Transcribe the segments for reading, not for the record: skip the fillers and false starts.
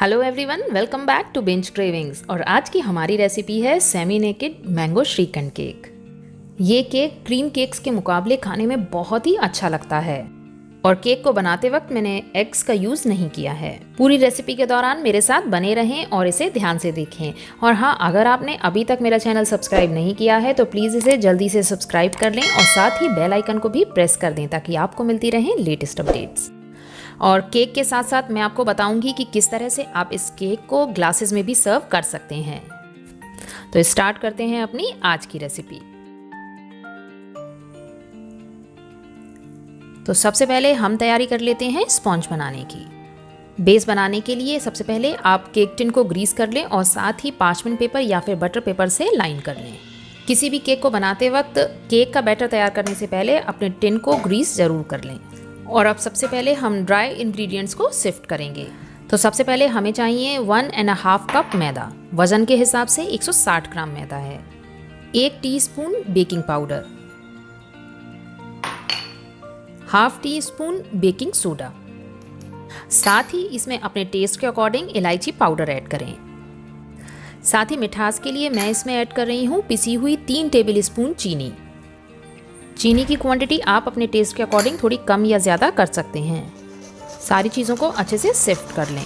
Hello everyone, welcome back to binge cravings. और आज की हमारी रेसिपी है semi naked mango shrikhand cake. ये केक क्रीम केक्स के मुकाबले खाने में बहुत ही अच्छा लगता है और केक को बनाते वक्त मैंने एग्स का यूज़ नहीं किया है। पूरी रेसिपी के दौरान मेरे साथ बने रहें और इसे ध्यान से देखें। और हाँ, अगर आपने अभी तक मेरा चैनल सब्सक्राइब नहीं किया है तो प्लीज़ इसे जल्दी से सब्सक्राइब कर लें और साथ ही बेल आइकन को भी प्रेस कर दें ताकि आपको मिलती रहें लेटेस्ट अपडेट्स। और केक के साथ साथ मैं आपको बताऊंगी कि किस तरह से आप इस केक को ग्लासेस में भी सर्व कर सकते हैं। तो स्टार्ट करते हैं अपनी आज की रेसिपी। तो सबसे पहले हम तैयारी कर लेते हैं स्पॉन्ज बनाने की। बेस बनाने के लिए सबसे पहले आप केक टिन को ग्रीस कर लें और साथ ही पार्चमेंट पेपर या फिर बटर पेपर से लाइन कर लें। किसी भी केक को बनाते वक्त केक का बैटर तैयार करने से पहले अपने टिन को ग्रीस जरूर कर लें। और अब सबसे पहले हम ड्राई इंग्रेडिएंट्स को सिफ्ट करेंगे। तो सबसे पहले हमें चाहिए 1.5 कप मैदा। वज़न के हिसाब से 160 ग्राम मैदा है। 1 teaspoon baking powder, half tea spoon baking soda, साथ ही इसमें अपने टेस्ट के अकॉर्डिंग इलायची पाउडर ऐड करें। साथ ही मिठास के लिए मैं इसमें ऐड कर रही हूँ पिसी हुई 3 टेबल स्पून चीनी। चीनी की क्वांटिटी आप अपने टेस्ट के अकॉर्डिंग थोड़ी कम या ज़्यादा कर सकते हैं। सारी चीज़ों को अच्छे से सिफ्ट कर लें।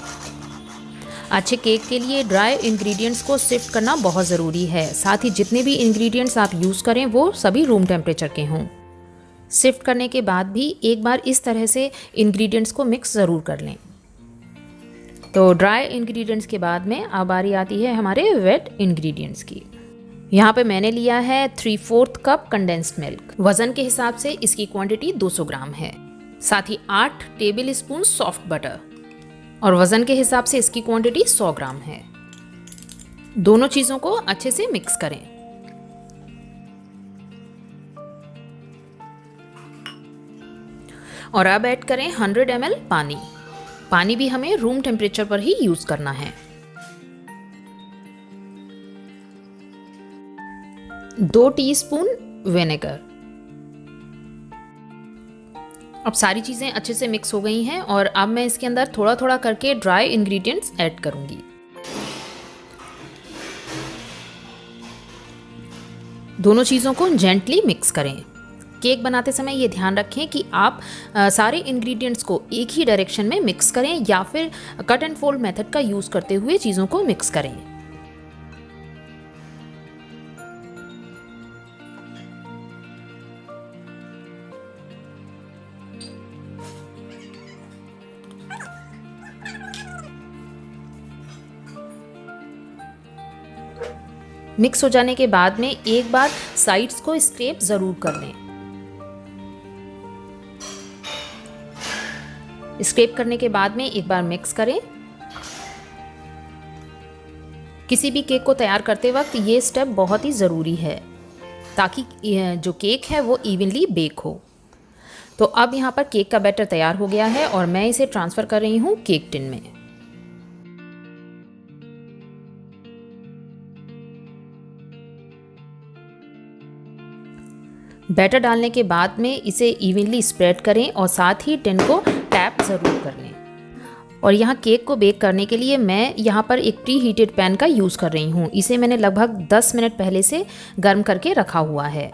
अच्छे केक के लिए ड्राई इंग्रेडिएंट्स को सिफ्ट करना बहुत ज़रूरी है। साथ ही जितने भी इंग्रेडिएंट्स आप यूज़ करें वो सभी रूम टेम्परेचर के हों। सिफ्ट करने के बाद भी एक बार इस तरह से इंग्रेडिएंट्स को मिक्स ज़रूर कर लें। तो ड्राई इंग्रेडिएंट्स के बाद में अब बारी आती है हमारे वेट इंग्रेडिएंट्स की। यहाँ पे मैंने लिया है 3/4 कप कंडेंस्ड मिल्क। वज़न के हिसाब से इसकी क्वांटिटी 200 ग्राम है। साथ ही 8 टेबल स्पून सॉफ्ट बटर और वज़न के हिसाब से इसकी क्वांटिटी 100 ग्राम है। दोनों चीज़ों को अच्छे से मिक्स करें। और अब ऐड करें 100 ml पानी। पानी भी हमें रूम टेम्परेचर पर ही यूज़ करना है। 2 टीस्पून विनेगर। अब सारी चीज़ें अच्छे से मिक्स हो गई हैं और अब मैं इसके अंदर थोड़ा थोड़ा करके ड्राई इंग्रेडिएंट्स ऐड करूंगी। दोनों चीज़ों को जेंटली मिक्स करें। केक बनाते समय ये ध्यान रखें कि आप सारे इंग्रेडिएंट्स को एक ही डायरेक्शन में मिक्स करें या फिर कट एंड फोल्ड मेथड का यूज़ करते हुए चीज़ों को मिक्स करें। मिक्स हो जाने के बाद में एक बार साइड्स को स्क्रैप ज़रूर कर लें। स्क्रैप करने के बाद में एक बार मिक्स करें। किसी भी केक को तैयार करते वक्त ये स्टेप बहुत ही ज़रूरी है ताकि जो केक है वो इवनली बेक हो। तो अब यहाँ पर केक का बैटर तैयार हो गया है और मैं इसे ट्रांसफ़र कर रही हूँ केक टिन में। बैटर डालने के बाद में इसे इवनली स्प्रेड करें और साथ ही टिन को टैप ज़रूर कर लें। और यहाँ केक को बेक करने के लिए मैं यहाँ पर एक प्री हीटेड पैन का यूज़ कर रही हूँ। इसे मैंने लगभग 10 मिनट पहले से गर्म करके रखा हुआ है।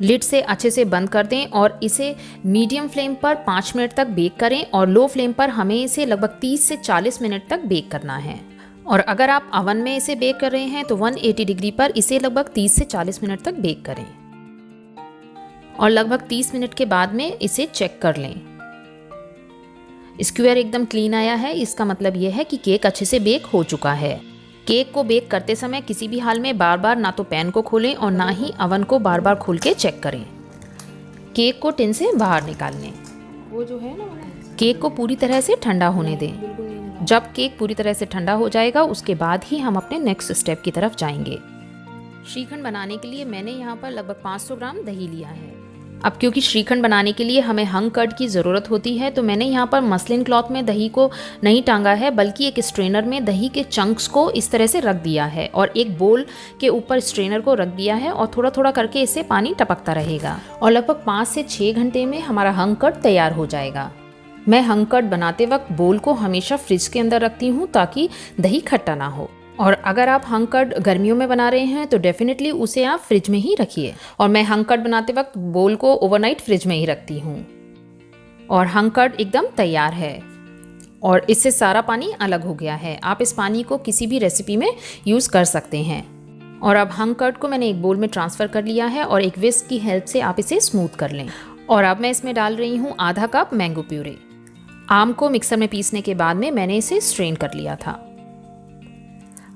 लिड से अच्छे से बंद कर दें और इसे मीडियम फ्लेम पर 5 मिनट तक बेक करें और लो फ्लेम पर हमें इसे लगभग 30 से 40 मिनट तक बेक करना है। और अगर आप अवन में इसे बेक कर रहे हैं तो 180 डिग्री पर इसे लगभग 30 से 40 मिनट तक बेक करें और लगभग 30 मिनट के बाद में इसे चेक कर लें। स्क्वायर एकदम क्लीन आया है, इसका मतलब यह है कि केक अच्छे से बेक हो चुका है। केक को बेक करते समय किसी भी हाल में बार बार ना तो पैन को खोलें और ना ही अवन को बार बार खोल के चेक करें। केक को टिन से बाहर निकाल लें। वो जो है ना, केक को पूरी तरह से ठंडा होने दें। जब केक पूरी तरह से ठंडा हो जाएगा उसके बाद ही हम अपने नेक्स्ट स्टेप की तरफ जाएंगे। श्रीखंड बनाने के लिए मैंने यहाँ पर लगभग 500 ग्राम दही लिया है। अब क्योंकि श्रीखंड बनाने के लिए हमें हंग कर्ड की ज़रूरत होती है तो मैंने यहाँ पर मसलिन क्लॉथ में दही को नहीं टांगा है बल्कि एक स्ट्रेनर में दही के चंक्स को इस तरह से रख दिया है और एक बोल के ऊपर स्ट्रेनर को रख दिया है और थोड़ा थोड़ा करके इससे पानी टपकता रहेगा और लगभग 5 से 6 घंटे में हमारा हंग कर्ड तैयार हो जाएगा। मैं हंग कर्ड बनाते वक्त बोल को हमेशा फ्रिज के अंदर रखती हूँ ताकि दही खट्टा ना हो। और अगर आप हंग कर्ड गर्मियों में बना रहे हैं तो डेफिनेटली उसे आप फ्रिज में ही रखिए। और मैं हंग कर्ड बनाते वक्त बोल को ओवरनाइट फ्रिज में ही रखती हूँ। और हंग कर्ड एकदम तैयार है और इससे सारा पानी अलग हो गया है। आप इस पानी को किसी भी रेसिपी में यूज़ कर सकते हैं। और अब हंग कर्ड को मैंने एक बोल में ट्रांसफ़र कर लिया है और एक विस्क की हेल्प से आप इसे स्मूथ कर लें। और अब मैं इसमें डाल रही हूँ आधा कप मैंगो प्यूरे। आम को मिक्सर में पीसने के बाद में मैंने इसे स्ट्रेन कर लिया था।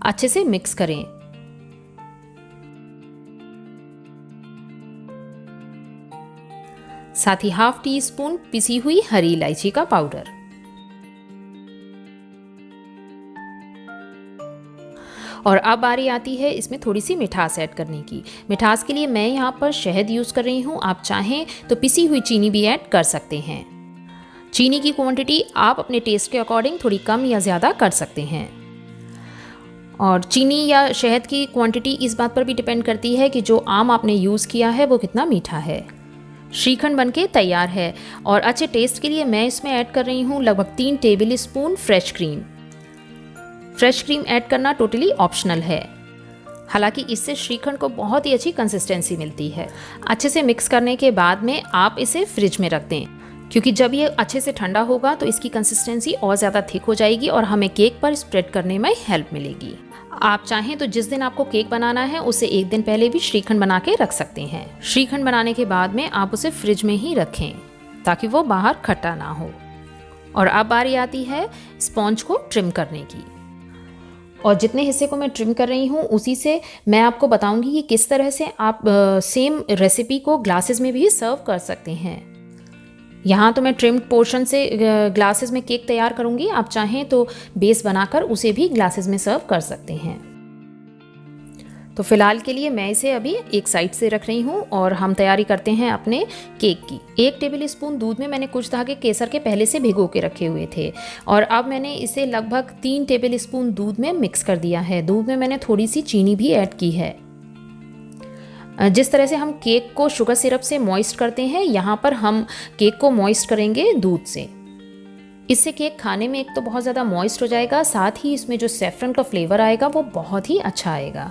अच्छे से मिक्स करें। साथ ही हाफ टी स्पून पिसी हुई हरी इलायची का पाउडर। और अब बारी आती है इसमें थोड़ी सी मिठास ऐड करने की। मिठास के लिए मैं यहाँ पर शहद यूज़ कर रही हूँ। आप चाहें तो पिसी हुई चीनी भी ऐड कर सकते हैं। चीनी की क्वांटिटी आप अपने टेस्ट के अकॉर्डिंग थोड़ी कम या ज़्यादा कर सकते हैं। और चीनी या शहद की क्वांटिटी इस बात पर भी डिपेंड करती है कि जो आम आपने यूज़ किया है वो कितना मीठा है। श्रीखंड बनके तैयार है और अच्छे टेस्ट के लिए मैं इसमें ऐड कर रही हूँ लगभग 3 table spoon fresh cream. Fresh cream add करना टोटली ऑप्शनल है, हालांकि इससे श्रीखंड को बहुत ही अच्छी कंसिस्टेंसी मिलती है। अच्छे से मिक्स करने के बाद में आप इसे फ्रिज में रख दें, क्योंकि जब ये अच्छे से ठंडा होगा तो इसकी कंसिस्टेंसी और ज़्यादा थिक हो जाएगी और हमें केक पर स्प्रेड करने में हेल्प मिलेगी। आप चाहें तो जिस दिन आपको केक बनाना है उससे एक दिन पहले भी श्रीखंड बना के रख सकते हैं। श्रीखंड बनाने के बाद में आप उसे फ्रिज में ही रखें ताकि वो बाहर खट्टा ना हो। और अब बारी आती है स्पॉन्ज को ट्रिम करने की। और जितने हिस्से को मैं ट्रिम कर रही हूँ उसी से मैं आपको बताऊंगी कि किस तरह से आप सेम रेसिपी को ग्लासेस में भी सर्व कर सकते हैं। यहाँ तो मैं ट्रिम्ड पोर्शन से ग्लासेस में केक तैयार करूँगी। आप चाहें तो बेस बनाकर उसे भी ग्लासेस में सर्व कर सकते हैं। तो फिलहाल के लिए मैं इसे अभी एक साइड से रख रही हूँ और हम तैयारी करते हैं अपने केक की। 1 टेबल स्पून दूध में मैंने कुछ धागे केसर के पहले से भिगो के रखे हुए थे और अब मैंने इसे लगभग 3 टेबल स्पून दूध में मिक्स कर दिया है। दूध में मैंने थोड़ी सी चीनी भी ऐड की है। जिस तरह से हम केक को शुगर सिरप से मॉइस्ट करते हैं, यहाँ पर हम केक को मॉइस्ट करेंगे दूध से। इससे केक खाने में एक तो बहुत ज़्यादा मॉइस्ट हो जाएगा, साथ ही इसमें जो सैफरन का फ्लेवर आएगा वो बहुत ही अच्छा आएगा।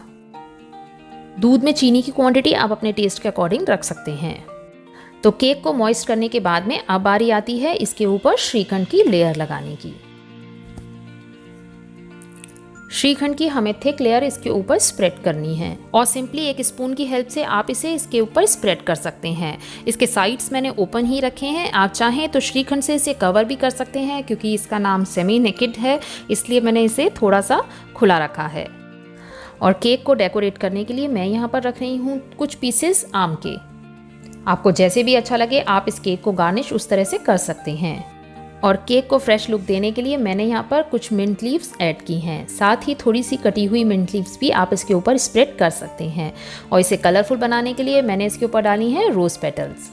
दूध में चीनी की क्वांटिटी आप अपने टेस्ट के अकॉर्डिंग रख सकते हैं। तो केक को मॉइस्ट करने के बाद में अब बारी आती है इसके ऊपर श्रीखंड की लेयर लगाने की। श्रीखंड की हमें थिक लेयर इसके ऊपर स्प्रेड करनी है और सिंपली एक स्पून की हेल्प से आप इसे इसके ऊपर स्प्रेड कर सकते हैं। इसके साइड्स मैंने ओपन ही रखे हैं। आप चाहें तो श्रीखंड से इसे कवर भी कर सकते हैं, क्योंकि इसका नाम सेमी नेकेड है इसलिए मैंने इसे थोड़ा सा खुला रखा है। और केक को डेकोरेट करने के लिए मैं यहाँ पर रख रही हूँ कुछ पीसेस आम के। आपको जैसे भी अच्छा लगे आप इस केक को गार्निश उस तरह से कर सकते हैं। और केक को फ्रेश लुक देने के लिए मैंने यहाँ पर कुछ मिंट लीव्स ऐड की हैं। साथ ही थोड़ी सी कटी हुई मिंट लीव्स भी आप इसके ऊपर स्प्रेड कर सकते हैं। और इसे कलरफुल बनाने के लिए मैंने इसके ऊपर डाली हैं रोज़ पेटल्स।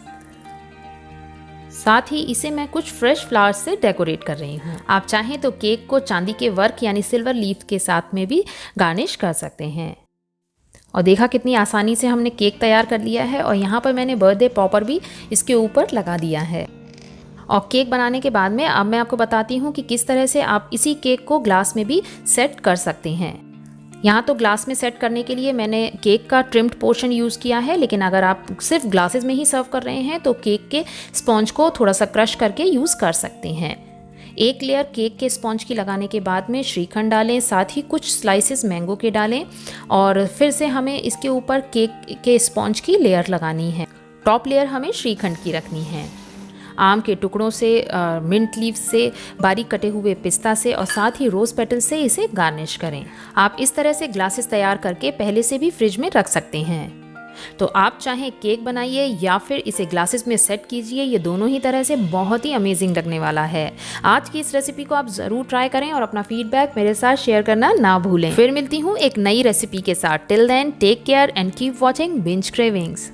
साथ ही इसे मैं कुछ फ्रेश फ्लावर्स से डेकोरेट कर रही हूँ। आप चाहें तो केक को चांदी के वर्क यानी सिल्वर लीफ के साथ में भी गार्निश कर सकते हैं। और देखा कितनी आसानी से हमने केक तैयार कर लिया है। और यहाँ पर मैंने बर्थडे पॉपर भी इसके ऊपर लगा दिया है। और केक बनाने के बाद में अब मैं आपको बताती हूँ कि किस तरह से आप इसी केक को ग्लास में भी सेट कर सकते हैं। यहाँ तो ग्लास में सेट करने के लिए मैंने केक का ट्रिम्ड पोर्शन यूज़ किया है, लेकिन अगर आप सिर्फ ग्लासेस में ही सर्व कर रहे हैं तो केक के स्पॉन्ज को थोड़ा सा क्रश करके यूज़ कर सकते हैं। एक लेयर केक के स्पॉन्ज की लगाने के बाद में श्रीखंड डालें, साथ ही कुछ स्लाइसेस मैंगो के डालें और फिर से हमें इसके ऊपर केक के स्पॉन्ज की लेयर लगानी है। टॉप लेयर हमें श्रीखंड की रखनी है। आम के टुकड़ों से, मिंट लीव से, बारीक कटे हुए पिस्ता से और साथ ही रोज़ पेटल से इसे गार्निश करें। आप इस तरह से ग्लासेस तैयार करके पहले से भी फ्रिज में रख सकते हैं। तो आप चाहें केक बनाइए या फिर इसे ग्लासेस में सेट कीजिए, ये दोनों ही तरह से बहुत ही अमेजिंग लगने वाला है। आज की इस रेसिपी को आप ज़रूर ट्राई करें और अपना फीडबैक मेरे साथ शेयर करना ना भूलें। फिर मिलती हूँ एक नई रेसिपी के साथ। Till then take care and keep watching binge cravings.